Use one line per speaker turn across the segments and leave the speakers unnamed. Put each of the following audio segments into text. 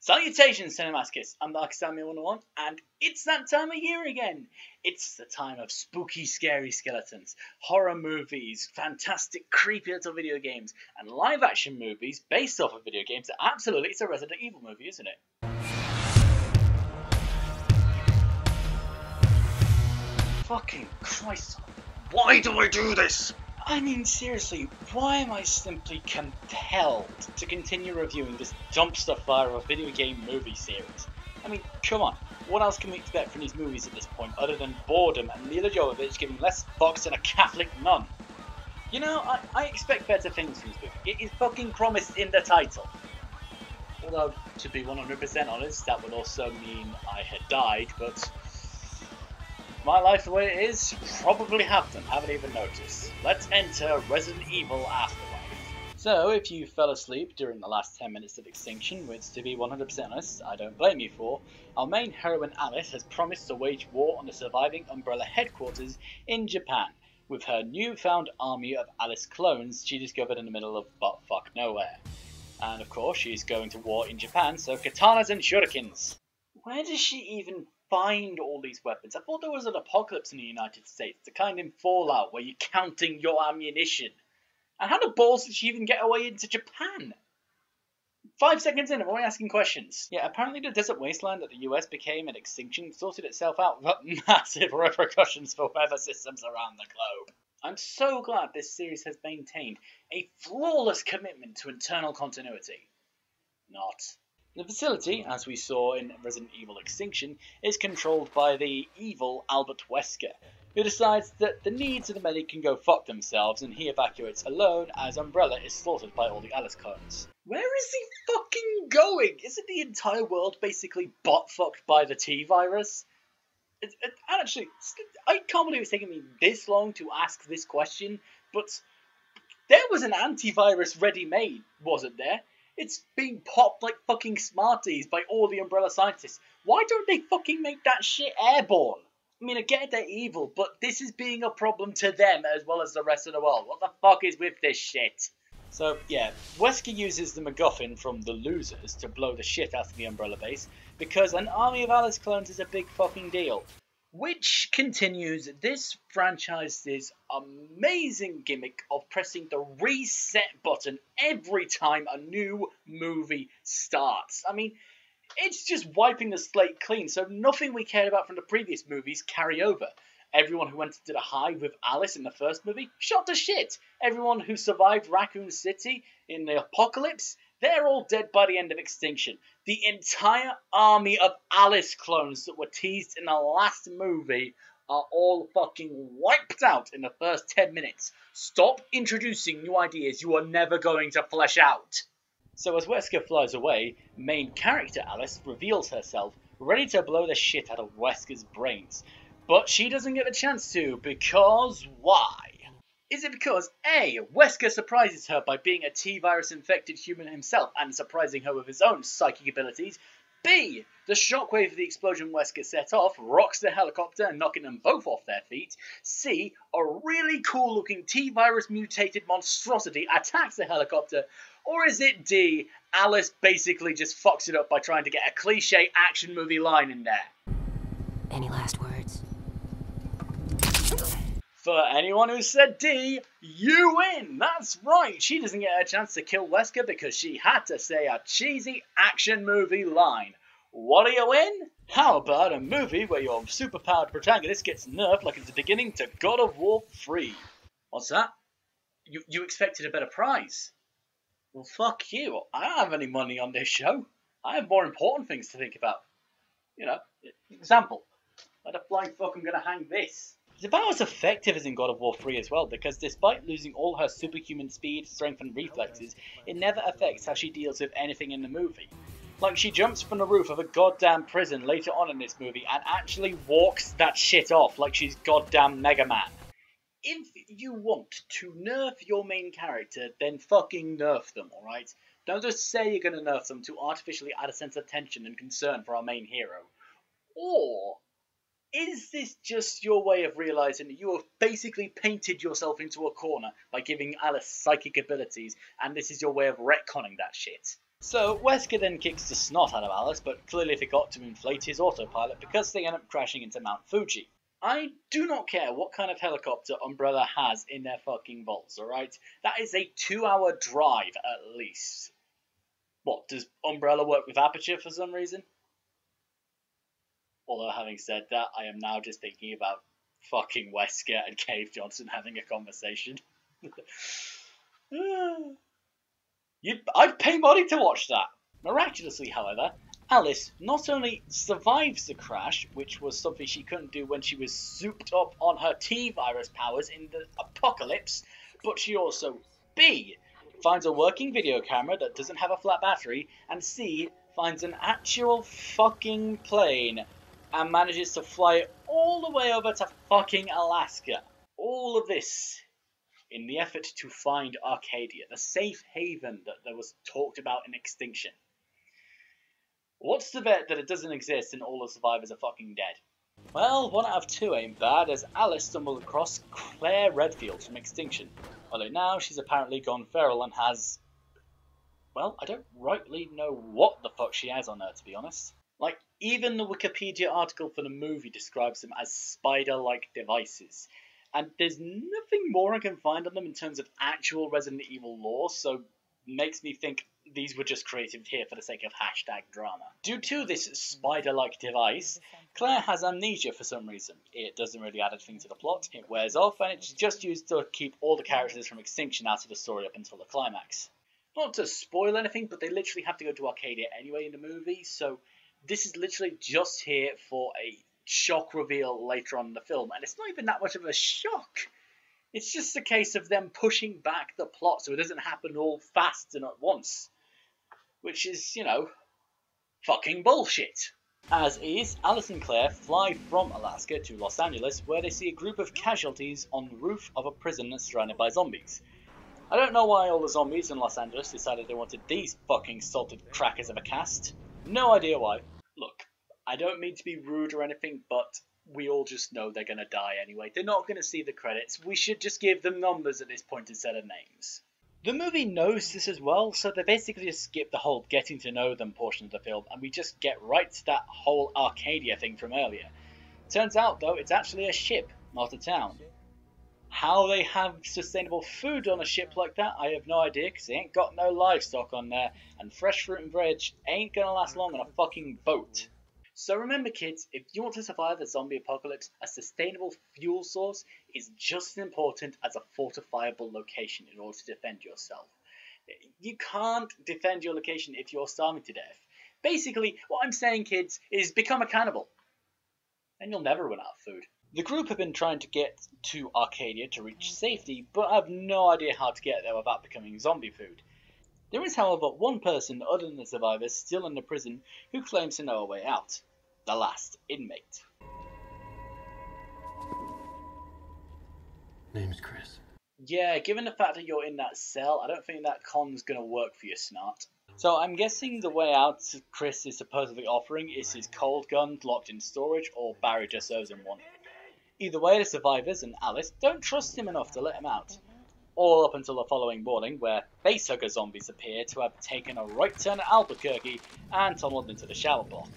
Salutations, Cinemaskis! I'm Darkest101, and it's that time of year again! It's the time of spooky, scary skeletons, horror movies, fantastic, creepy little video games, and live-action movies based off of video games. Absolutely, it's a Resident Evil movie, isn't it? Fucking Christ, why do I do this? I mean, seriously, why am I simply compelled to continue reviewing this dumpster fire of a video game movie series? I mean, come on, what else can we expect from these movies at this point other than boredom and Mila Jovovich giving less fucks than a Catholic nun? You know, I expect better things from this movie. It is fucking promised in the title. Although, to be 100% honest, that would also mean I had died, but my life the way it is, probably haven't even noticed. Let's enter Resident Evil Afterlife. So, if you fell asleep during the last 10 minutes of Extinction, which to be 100% honest, I don't blame you for, our main heroine Alice has promised to wage war on the surviving Umbrella headquarters in Japan, with her newfound army of Alice clones she discovered in the middle of buttfuck nowhere. And of course, she's going to war in Japan, so katanas and shurikens. Where does she even find all these weapons? I thought there was an apocalypse in the United States, the kind in Fallout where you're counting your ammunition. And how the balls did she even get away into Japan? 5 seconds in, I'm only asking questions. Yeah, apparently the desert wasteland that the US became at Extinction sorted itself out without massive repercussions for weather systems around the globe. I'm so glad this series has maintained a flawless commitment to internal continuity. Not. The facility, as we saw in Resident Evil Extinction, is controlled by the evil Albert Wesker, who decides that the needs of the many can go fuck themselves, and he evacuates alone as Umbrella is slaughtered by all the Alice clones. Where is he fucking going? Isn't the entire world basically butt-fucked by the T-virus? Actually, I can't believe it's taken me this long to ask this question, but there was an antivirus ready-made, wasn't there? It's being popped like fucking Smarties by all the Umbrella scientists. Why don't they fucking make that shit airborne? I mean, I get they're evil, but this is being a problem to them as well as the rest of the world. What the fuck is with this shit? So, yeah, Wesker uses the MacGuffin from the losers to blow the shit out of the Umbrella base, because an army of Alice clones is a big fucking deal. Which continues this franchise's amazing gimmick of pressing the reset button every time a new movie starts. I mean, it's just wiping the slate clean, so nothing we cared about from the previous movies carry over. Everyone who went into the hive with Alice in the first movie, shot to shit. Everyone who survived Raccoon City in the apocalypse, they're all dead by the end of Extinction. The entire army of Alice clones that were teased in the last movie are all fucking wiped out in the first 10 minutes. Stop introducing new ideas you are never going to flesh out. So as Wesker flies away, main character Alice reveals herself, ready to blow the shit out of Wesker's brains. But she doesn't get the chance to, because why? Is it because A, Wesker surprises her by being a T-virus infected human himself and surprising her with his own psychic abilities? B, the shockwave of the explosion Wesker set off rocks the helicopter, knocking them both off their feet? C, a really cool looking T-virus mutated monstrosity attacks the helicopter? Or is it D, Alice basically just fucks it up by trying to get a cliche action movie line in there?
Any last words?
For anyone who said D, you win! That's right, she doesn't get a chance to kill Wesker because she had to say a cheesy action movie line. What do you win? How about a movie where your superpowered protagonist gets nerfed like it's the beginning to God of War 3? What's that? You expected a better prize? Well, fuck you. I don't have any money on this show. I have more important things to think about. You know, example. Where the flying fuck I'm gonna hang this? It's about as effective as in God of War 3 as well, because despite losing all her superhuman speed, strength and reflexes, it never affects how she deals with anything in the movie. Like, she jumps from the roof of a goddamn prison later on in this movie and actually walks that shit off like she's goddamn Mega Man. If you want to nerf your main character, then fucking nerf them, alright? Don't just say you're gonna nerf them to artificially add a sense of tension and concern for our main hero. Or is this just your way of realising that you have basically painted yourself into a corner by giving Alice psychic abilities, and this is your way of retconning that shit? So Wesker then kicks the snot out of Alice, but clearly forgot to inflate his autopilot because they end up crashing into Mount Fuji. I do not care what kind of helicopter Umbrella has in their fucking vaults, alright? That is a 2-hour drive at least. What, does Umbrella work with Aperture for some reason? Although having said that, I am now just thinking about fucking Wesker and Cave Johnson having a conversation. I'd pay money to watch that. Miraculously, however, Alice not only survives the crash, which was something she couldn't do when she was souped up on her T-virus powers in the apocalypse, but she also, B, finds a working video camera that doesn't have a flat battery, and C, finds an actual fucking plane and manages to fly it all the way over to fucking Alaska. All of this in the effort to find Arcadia, the safe haven that was talked about in Extinction. What's the bet that it doesn't exist and all the survivors are fucking dead? Well, 1 out of 2 ain't bad, as Alice stumbled across Claire Redfield from Extinction. Although now she's apparently gone feral and has... well, I don't rightly know what the fuck she has on her, to be honest. Like, even the Wikipedia article for the movie describes them as spider-like devices. And there's nothing more I can find on them in terms of actual Resident Evil lore, so it makes me think these were just created here for the sake of hashtag drama. Due to this spider-like device, Claire has amnesia for some reason. It doesn't really add anything to the plot, it wears off, and it's just used to keep all the characters from Extinction out of the story up until the climax. Not to spoil anything, but they literally have to go to Arcadia anyway in the movie, so this is literally just here for a shock reveal later on in the film, and it's not even that much of a shock. It's just a case of them pushing back the plot so it doesn't happen all fast and at once. Which is, you know, fucking bullshit. As is, Alice and Claire fly from Alaska to Los Angeles, where they see a group of casualties on the roof of a prison surrounded by zombies. I don't know why all the zombies in Los Angeles decided they wanted these fucking salted crackers of a cast. No idea why. Look, I don't mean to be rude or anything, but we all just know they're gonna die anyway. They're not gonna see the credits. We should just give them numbers at this point instead of names. The movie knows this as well, so they basically just skip the whole getting to know them portion of the film, and we just get right to that whole Arcadia thing from earlier. Turns out, though, it's actually a ship, not a town. How they have sustainable food on a ship like that, I have no idea, because they ain't got no livestock on there, and fresh fruit and veg ain't gonna last long on a fucking boat. So remember, kids, if you want to survive the zombie apocalypse, a sustainable fuel source is just as important as a fortifiable location in order to defend yourself. You can't defend your location if you're starving to death. Basically, what I'm saying, kids, is become a cannibal. And you'll never run out of food. The group have been trying to get to Arcadia to reach safety, but have no idea how to get there without becoming zombie food. There is, however, one person other than the survivors still in the prison who claims to know a way out. The last inmate.
Name's Chris.
Yeah, given the fact that you're in that cell, I don't think that con's gonna work for you, Snart. So I'm guessing the way out Chris is supposedly offering is his cold gun locked in storage, or Barry just owes him one. Either way, the survivors and Alice don't trust him enough to let him out. All up until the following morning, where facehugger zombies appear to have taken a right turn at Albuquerque and tunneled into the shower block.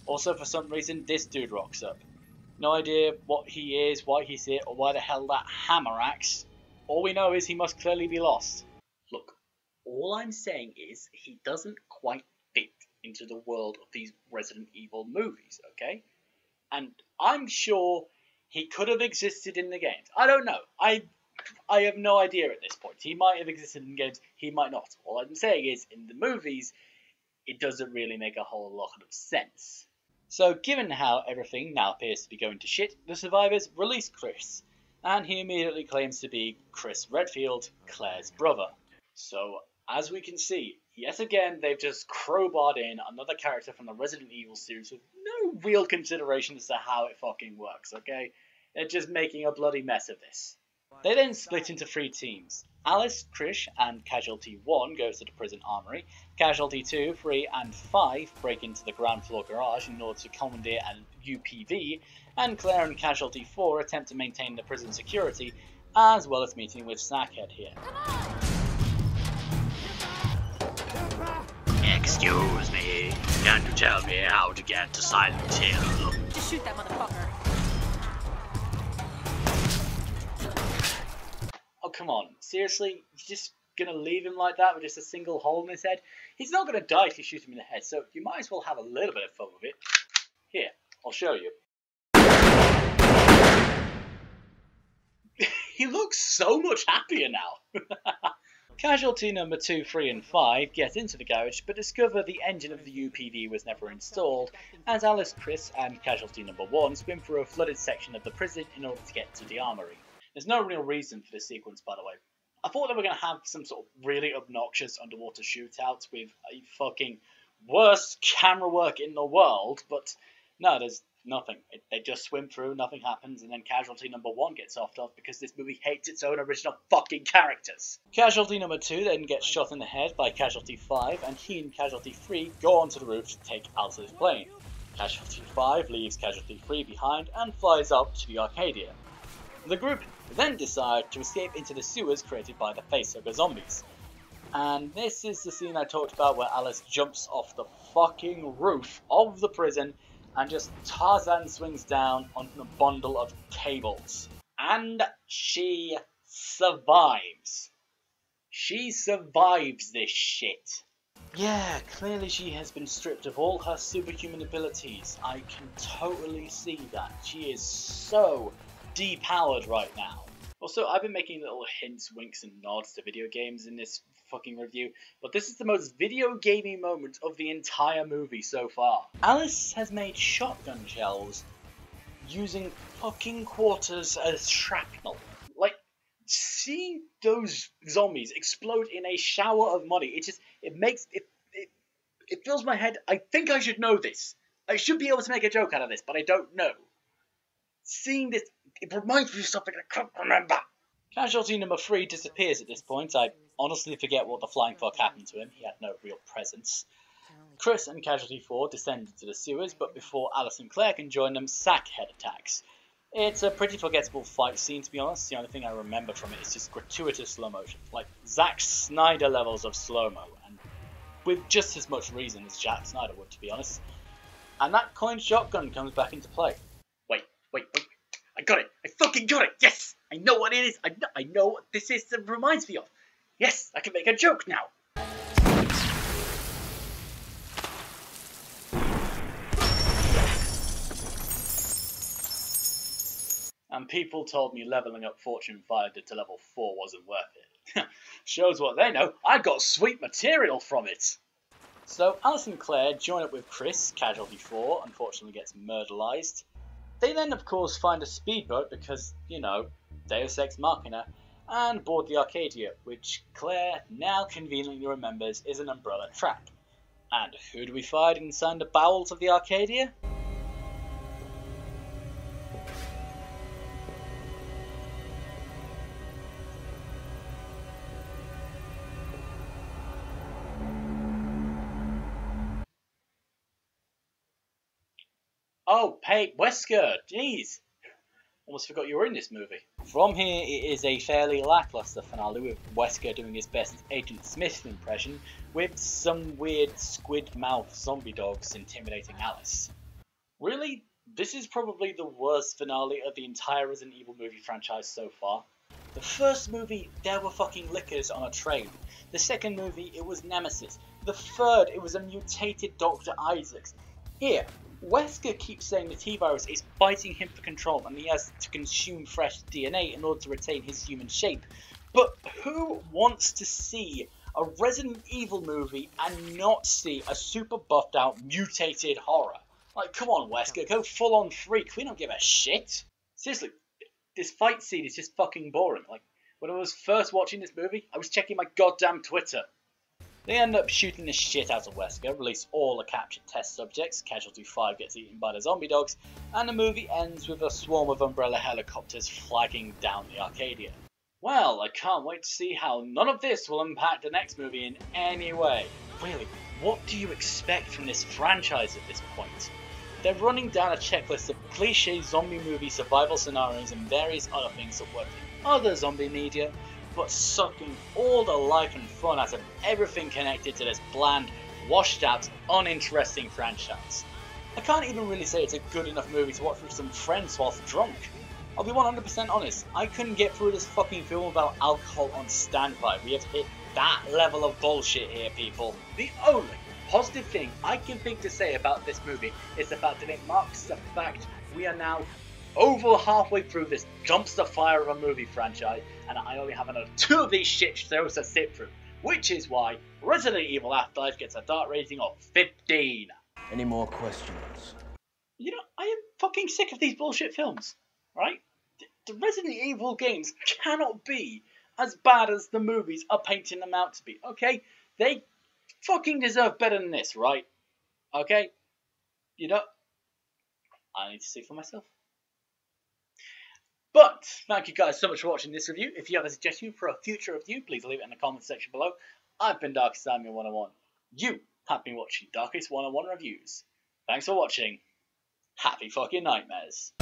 Also, for some reason, this dude rocks up. No idea what he is, why he's here, or why the hell that hammer axe. All we know is he must clearly be lost. Look, all I'm saying is he doesn't quite fit into the world of these Resident Evil movies, okay? And I'm sure he could have existed in the games. I don't know. I have no idea at this point. He might have existed in games, he might not. All I'm saying is, in the movies, it doesn't really make a whole lot of sense. So, given how everything now appears to be going to shit, the survivors release Chris, and he immediately claims to be Chris Redfield, Claire's brother. So, as we can see, yet again they've just crowbarred in another character from the Resident Evil series with no real consideration as to how it fucking works, okay? They're just making a bloody mess of this. They then split into 3 teams. Alice, Trish, and Casualty 1 goes to the prison armory. Casualty 2, 3, and 5 break into the ground floor garage in order to commandeer an UPV, and Claire and Casualty 4 attempt to maintain the prison security, as well as meeting with Snackhead here. Excuse me, can you tell me how to get to Silent Hill?
Just shoot that motherfucker.
Oh, come on. Seriously? You're just gonna leave him like that with just a single hole in his head? He's not gonna die if you shoot him in the head, so you might as well have a little bit of fun with it. Here, I'll show you. He looks so much happier now. Casualty number 2, 3 and 5 get into the garage but discover the engine of the UPD was never installed as Alice, Chris and Casualty number 1 swim through a flooded section of the prison in order to get to the armory. There's no real reason for this sequence, by the way. I thought they were going to have some sort of really obnoxious underwater shootouts with a fucking worst camera work in the world, but no, there's nothing. They just swim through, nothing happens, and then Casualty number 1 gets offed off because this movie hates its own original fucking characters. Casualty number 2 then gets shot in the head by Casualty 5, and he and Casualty 3 go onto the roof to take Alice's plane. Casualty 5 leaves Casualty 3 behind and flies up to the Arcadia. The group then decide to escape into the sewers created by the facehugger zombies. And this is the scene I talked about where Alice jumps off the fucking roof of the prison and just Tarzan swings down on a bundle of cables. And she survives. She survives this shit. Yeah, clearly she has been stripped of all her superhuman abilities. I can totally see that. She is so depowered right now. Also, I've been making little hints, winks and nods to video games in this fucking review, but this is the most video gamey moment of the entire movie so far. Alice has made shotgun shells using fucking quarters as shrapnel. Like, seeing those zombies explode in a shower of money, it fills my head. I think I should know this. I should be able to make a joke out of this, but I don't know. Seeing this, it reminds me of something I can't remember. Casualty number 3 disappears at this point. I honestly forget what the flying fuck happened to him. He had no real presence. Chris and Casualty 4 descend into the sewers, but before Alice and Claire can join them, Zack head attacks. It's a pretty forgettable fight scene, to be honest. The only thing I remember from it is just gratuitous slow motion. Like Zack Snyder levels of slow-mo, and with just as much reason as Zack Snyder would, to be honest. And that coin shotgun comes back into play. Wait. I got it. I fucking got it. Yes. I know what it is. I know what this is that reminds me of. Yes, I can make a joke now. And people told me leveling up Fortune Finder to level 4 wasn't worth it. Shows what they know. I got sweet material from it. So Alice and Claire join up with Chris. Casualty 4 unfortunately gets murderized. They then, of course, find a speedboat because, you know, Deus Ex Machina, and board the Arcadia, which Claire now conveniently remembers is an umbrella trap. And who do we find inside the bowels of the Arcadia? Oh, hey, Wesker, jeez. Almost forgot you were in this movie. From here, it is a fairly lackluster finale with Wesker doing his best Agent Smith impression with some weird squid mouth zombie dogs intimidating Alice. Really? This is probably the worst finale of the entire Resident Evil movie franchise so far. The first movie, there were fucking lickers on a train. The second movie, it was Nemesis. The third, it was a mutated Dr. Isaacs. Here, Wesker keeps saying the T-Virus is fighting him for control and he has to consume fresh DNA in order to retain his human shape. But who wants to see a Resident Evil movie and not see a super buffed out mutated horror? Like, come on Wesker, go full on freak, we don't give a shit. Seriously, this fight scene is just fucking boring. Like, when I was first watching this movie, I was checking my goddamn Twitter. They end up shooting the shit out of Wesker, release all the captured test subjects, Casualty 5 gets eaten by the zombie dogs, and the movie ends with a swarm of Umbrella helicopters flagging down the Arcadia. Well, I can't wait to see how none of this will impact the next movie in any way. Really, what do you expect from this franchise at this point? They're running down a checklist of cliche zombie movie survival scenarios and various other things that work in other zombie media, but sucking all the life and fun out of everything connected to this bland, washed out, uninteresting franchise. I can't even really say it's a good enough movie to watch with some friends whilst drunk. I'll be 100% honest, I couldn't get through this fucking film without alcohol on standby. We have hit that level of bullshit here, people. The only positive thing I can think to say about this movie is the fact that it marks the fact we are now over halfway through this dumpster fire of a movie franchise, and I only have another 2 of these shit shows to sit through, which is why Resident Evil Afterlife gets a dark rating of 15.
Any more questions?
You know, I am fucking sick of these bullshit films, right? The Resident Evil games cannot be as bad as the movies are painting them out to be, okay? They fucking deserve better than this, right? Okay? You know, I need to see for myself. But, thank you guys so much for watching this review. If you have a suggestion for a future review, please leave it in the comment section below. I've been Darkest101. You have been watching Darkest101 Reviews. Thanks for watching. Happy fucking nightmares.